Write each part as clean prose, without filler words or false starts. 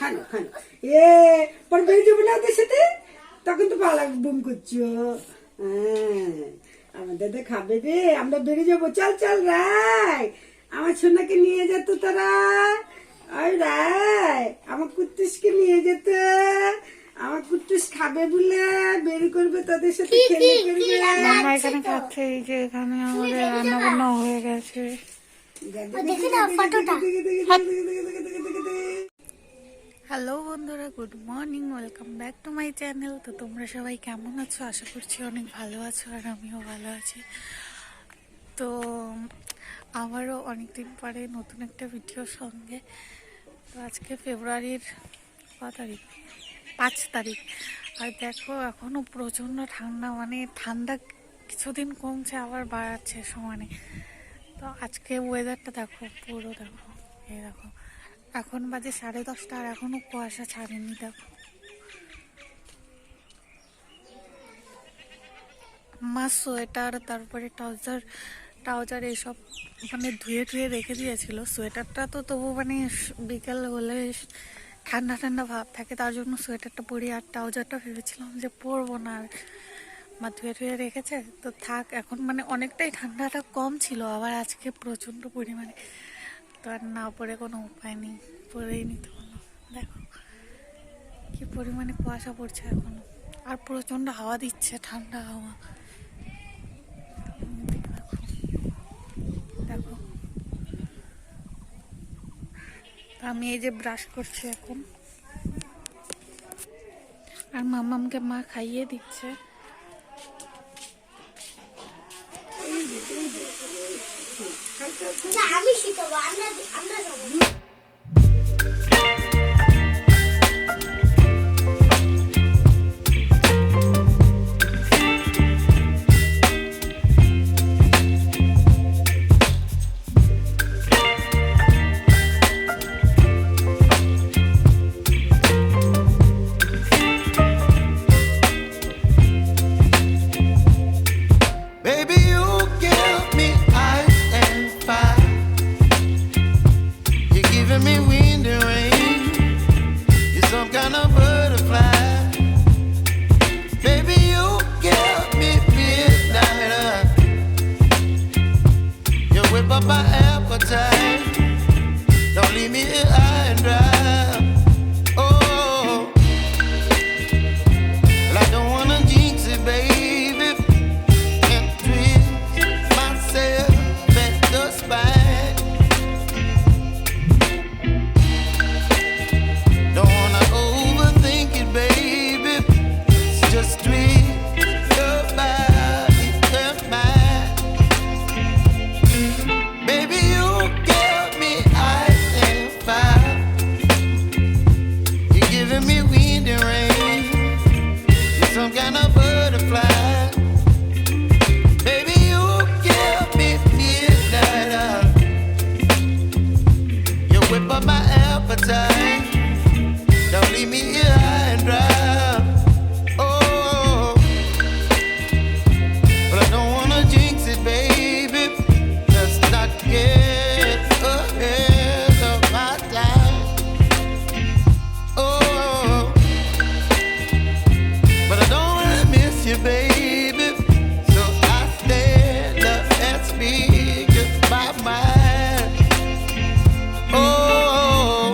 খানো খানো এ পরে বেরিয়ে যাবে না ওদের সাথে, তখন তো পালা বুম করছো। আমার দাদা খাবে রে, আমরা বেরিয়ে যাবো। চল চল রায়, আমার সোনাকে নিয়ে যেত তারা। ওই রায়, আমার কুট্টুসকে নিয়ে যেত। আমার কুট্টুস খাবে বলে বের করবে, তাদের সাথে খেলে করবে। মামা এখানে খাচ্ছে। এই যে এখানে আমাদের রান্না বান্না হয়ে গেছে। হ্যালো বন্ধুরা, good morning, welcome back to my channel. তো তোমরা সবাই কেমন আছো? আশা করছি অনেক ভালো আছো, আর আমিও ভালো আছি। তো আমারও অনেকদিন পরে নতুন একটা ভিডিওর সঙ্গে। তো আজকে ফেব্রুয়ারির কত তারিখ? 5 তারিখ। আর দেখো এখনও প্রচণ্ড ঠান্ডা, মানে ঠান্ডা কিছুদিন কমছে আবার বাড়াচ্ছে সমানে। তো আজকে ওয়েদারটা দেখো, পুরো দেখো, এই দেখো এখন বাজে 10:30 আর এখনো কুয়াশা ছাড়েনি। দেখো আমার সোয়েটার, তারপরে ট্রাউজার এইসব মানে ধুয়ে রেখে দিয়েছিল। সোয়েটারটা তো তবু মানে বিকেল হলে ঠান্ডা ঠান্ডা ভাব থাকে, তার জন্য সোয়েটারটা পরি। আর ট্রাউজারটা ভেবেছিলাম যে পরবো না, আর মা ধুয়ে রেখেছে তো থাক। এখন মানে অনেকটাই ঠান্ডাটা কম ছিল, আবার আজকে প্রচণ্ড পরিমাণে। তো আর না পরে কোনো উপায় নেই, পরেই নিতে হলো। দেখো কি পরিমাণে কুয়াশা পড়ছে এখনো, আর প্রচণ্ড হাওয়া দিচ্ছে, ঠান্ডা হাওয়া। দেখো আমি এই যে ব্রাশ করছি এখন, আর মামামকে মা খাইয়ে দিচ্ছে। আমি শিখাবো, আমরা যাবো। My appetite, don't leave me here high and dry. Oh, well, I don't wanna jinx it, baby, and twist myself at the spine. Don't wanna overthink it, baby, it's just twist your body and mine. Baby, you give me ice and fire. You're giving me wind and rain. You're some kind of butterfly. Baby, you give me midnight. You whip up my appetite. Don't leave me here high and dry. Oh, but I don't wanna jinx it, baby. Not get ahead of my time. Oh, but I don't wanna miss you, baby. So I stand up and speak just my mind. Oh,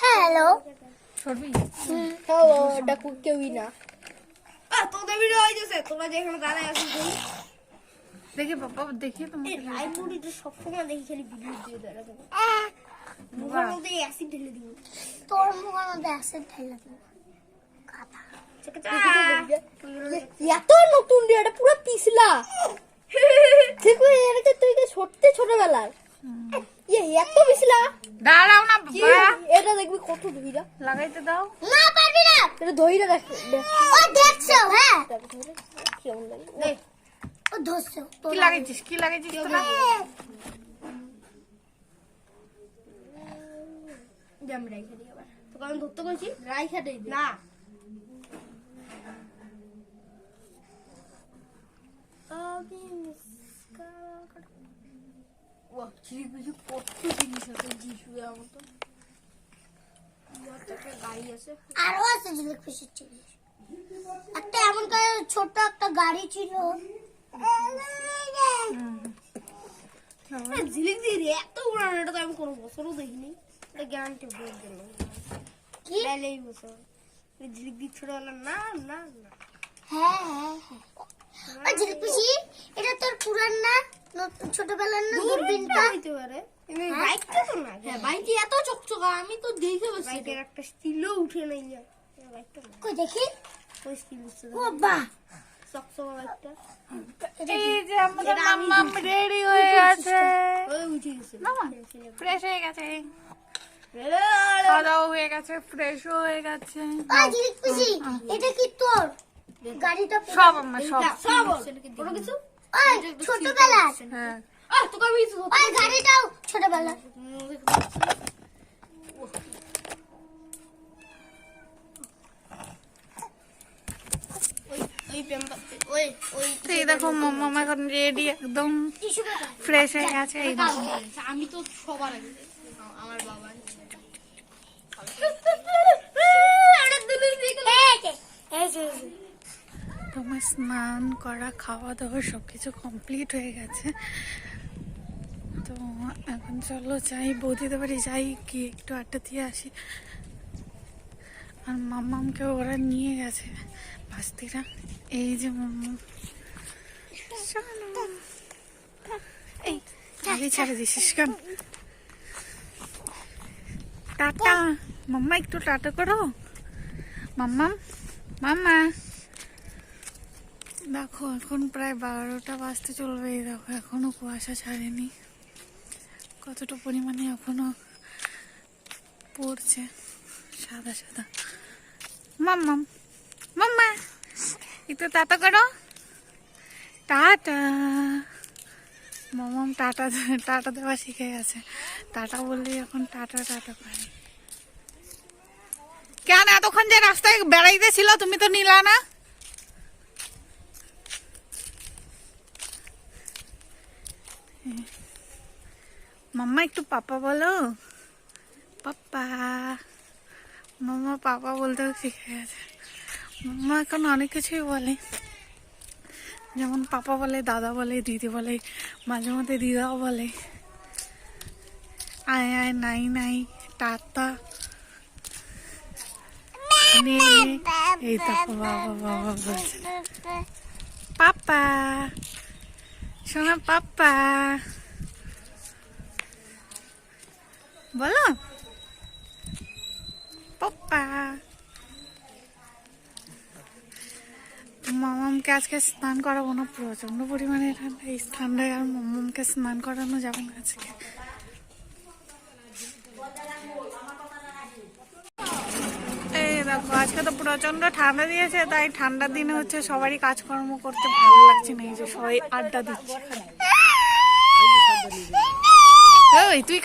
hello সরবি hello, ডাকু কেউই না। তোদের video হয়ে গেছে, তোমরা যেখানে দাঁড়ায় আছো দেখি বাবা, দেখি তোমাকে। রায়পুরিতে সবসময় দেখি খালি ভিডিও দিয়ে দাঁড়াতে মুখের মধ্যে অ্যাসিড ঢেলে দিব। তোর মুখের মধ্যে অ্যাসিড ঢেলে দিব। এত নতুন রে, এটা পুরো পিছলা। দেখো এটা তুই ছোটবেলার এত পিছলা। দাঁড়াও না বাবা, এটা দেখবি কত ধইরা লাগাইতে দাও। না পারবি না, এটা ধইরা দেখ। ও দেখছো? হ্যাঁ কেমন লাগে দেখ। ও ধরছো। কি লাগাইছিস, কি লাগাইছিস তোরা? আমি রাইখা দিই আবার। তোকে আমি ধরতে বলছি, রাইখা দেই না। আরো আছে ঝিলিক ফিশের জিনিস। একটা এমন ছোট একটা গাড়ি ছিল। ঝিলিক দিয়ে এত উড়ানো, এটা তো আমি কোনো বছরও দেখিনি। এটা গ্যারান্টি বলে দিলাম। কি এই বছর ঝিলিক দিয়ে ছোটবেলা? না না না। হ্যাঁ হ্যাঁ হ্যাঁ, ঝিলিক পিসি এটা তোর পুরান না ছোটবেলার না? দূরবীনটা হইতে পারে। বাইকটা তো না। হ্যাঁ বাইকটি এত চকচকা, আমি তো দেখে বসছি। বাইকের একটা স্টিলও উঠে নাই যায়। বাইকটা কই দেখি, কই স্টিল উঠছে? ও বাহ, চকচকা বাইকটা। এই যে আমাদের মাম্মাম রেডি হয়ে গেছে। ওই উঠে গেছে, ফ্রেশ হয়ে গেছে, খাওয়া দাওয়া হয়ে গেছে, ফ্রেশও হয়ে গেছে। ঝিলিক পিসি এটা কি তোর গাড়িটা? সব আমার সব। সব কোনো কিছু ওই ছোটবেলা। হ্যাঁ তোকে আমি ওই গাড়িটাও ছোটবেলা। এই দেখো মাম্মাম এখন রেডি, একদম ফ্রেশ হয়ে গেছে। এই দেখো আমি তো সবার আগে আমার বাবা তোমার স্নান করা, খাওয়া দাওয়া সবকিছু কমপ্লিট হয়ে গেছে। তো এখন চলো যাই, বৌদিদের বাড়ি যাই, গিয়ে একটু আড্ডা দিয়ে আসি। আর মাম্মামকে ওরা নিয়ে গেছে ভাস্তিরা। এই যে মাম্মাম, এই গাড়ি ছেড়ে দিছিস কেন? টাটা মাম্মা, একটু টাটা করো মাম্মাম। মাম্মা দেখো এখন প্রায় 12টা বাজতে চলবে। এই দেখো এখনো কুয়াশা ছাড়েনি, কতটা পরিমাণে এখনো পড়ছে সাদা সাদা। মাম্মাম মাম্মা একটু টাটা করো। টাটা। মাম্মাম টাটা টাটা দেওয়া শিখে গেছে। টাটা বললেই এখন টাটা টাটা করে। কেন এতক্ষণ যে রাস্তায় বেড়াইতে ছিল তুমি তো নিলা না? মাম্মা একটু পাপা বলো, পাপা। মাম্মা পাপা বলতেও শিখে গেছে। মাম্মা এখন অনেক কিছুই বলে, যেমন পাপা বলে, দাদা বলে, দিদি বলে, মাঝে মধ্যে দিদাও বলে। আয় আয়, নাই নাই, টাটা, এই তো বাবা বাবা বলছে। পাপা শোনা, পাপা বলো, পাপা। মামামকে আজকে স্নান করাবো না, প্রচন্ড পরিমাণে ঠান্ডা। এই ঠান্ডায় আর মামামকে স্নান করানো যাবে না আজকে। এই দেখো আজকে তো প্রচন্ড ঠান্ডা দিয়েছে, তাই ঠান্ডার দিনে হচ্ছে সবারই কাজকর্ম করতে ভালো লাগছে না। এই যে সবাই আড্ডা দিচ্ছে। ওই তুই